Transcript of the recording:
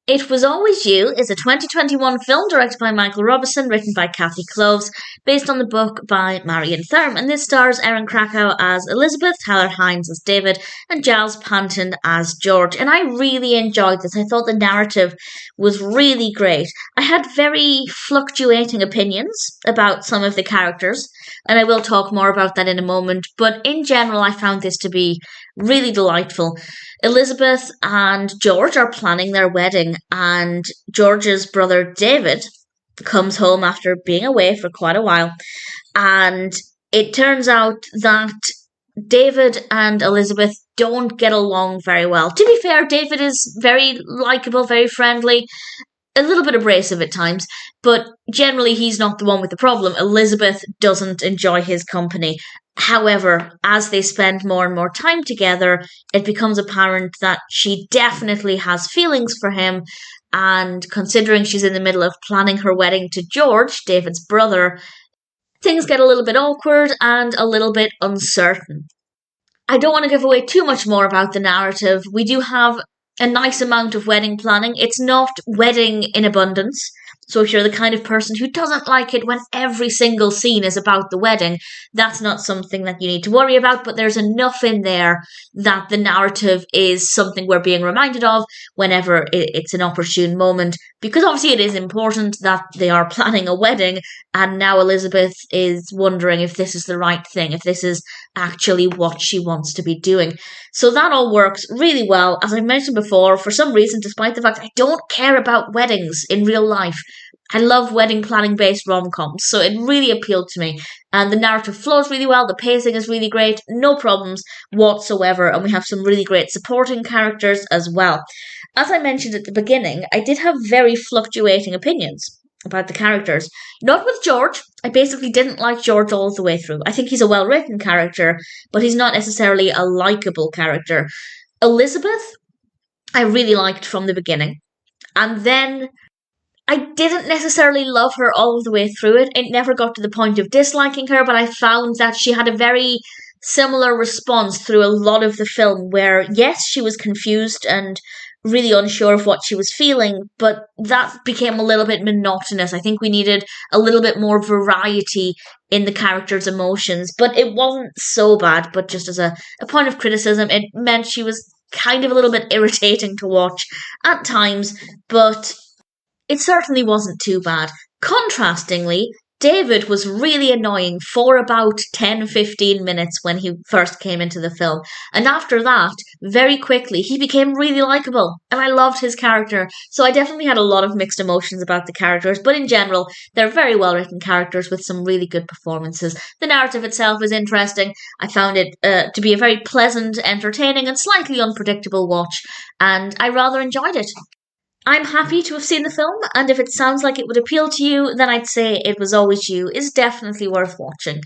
It Was Always You is a 2021 film directed by Michael Robison, written by Kathy Kloves, based on the book by Marian Thurm, and this stars Erin Krakow as Elizabeth, Hynes as David, and Giles Panton as George. And I really enjoyed this. I thought the narrative was really great. I had very fluctuating opinions about some of the characters, and I will talk more about that in a moment, but in general, I found this to be really delightful. Elizabeth and George are planning their wedding, and George's brother David comes home after being away for quite a while. And it turns out that David and Elizabeth don't get along very well. To be fair, David is very likable, very friendly, a little bit abrasive at times, but generally he's not the one with the problem. Elizabeth doesn't enjoy his company. However, as they spend more and more time together, it becomes apparent that she definitely has feelings for him, and considering she's in the middle of planning her wedding to George, David's brother, things get a little bit awkward and a little bit uncertain. I don't want to give away too much more about the narrative. We do have a nice amount of wedding planning. It's not wedding in abundance. So if you're the kind of person who doesn't like it when every single scene is about the wedding, that's not something that you need to worry about, but there's enough in there that the narrative is something we're being reminded of whenever it's an opportune moment, because obviously it is important that they are planning a wedding, and now Elizabeth is wondering if this is the right thing, if this is actually what she wants to be doing. So that all works really well. As I mentioned before, for some reason, despite the fact I don't care about weddings in real life, I love wedding planning based rom-coms, so it really appealed to me. And the narrative flows really well, the pacing is really great, no problems whatsoever, and we have some really great supporting characters as well. As I mentioned at the beginning, I did have very fluctuating opinions about the characters. Not with George. I basically didn't like George all the way through. I think he's a well-written character, but he's not necessarily a likable character. Elizabeth, I really liked from the beginning. And then I didn't necessarily love her all the way through it. It never got to the point of disliking her, but I found that she had a very similar response through a lot of the film where, yes, she was confused and really unsure of what she was feeling, but that became a little bit monotonous. I think we needed a little bit more variety in the character's emotions, but it wasn't so bad. But just as a point of criticism, it meant she was kind of a little bit irritating to watch at times, but it certainly wasn't too bad. Contrastingly, David was really annoying for about 10-15 minutes when he first came into the film. And after that, very quickly, he became really likable. And I loved his character. So I definitely had a lot of mixed emotions about the characters. But in general, they're very well written characters with some really good performances. The narrative itself is interesting. I found it to be a very pleasant, entertaining, and slightly unpredictable watch. And I rather enjoyed it. I'm happy to have seen the film, and if it sounds like it would appeal to you, then I'd say It Was Always You is definitely worth watching.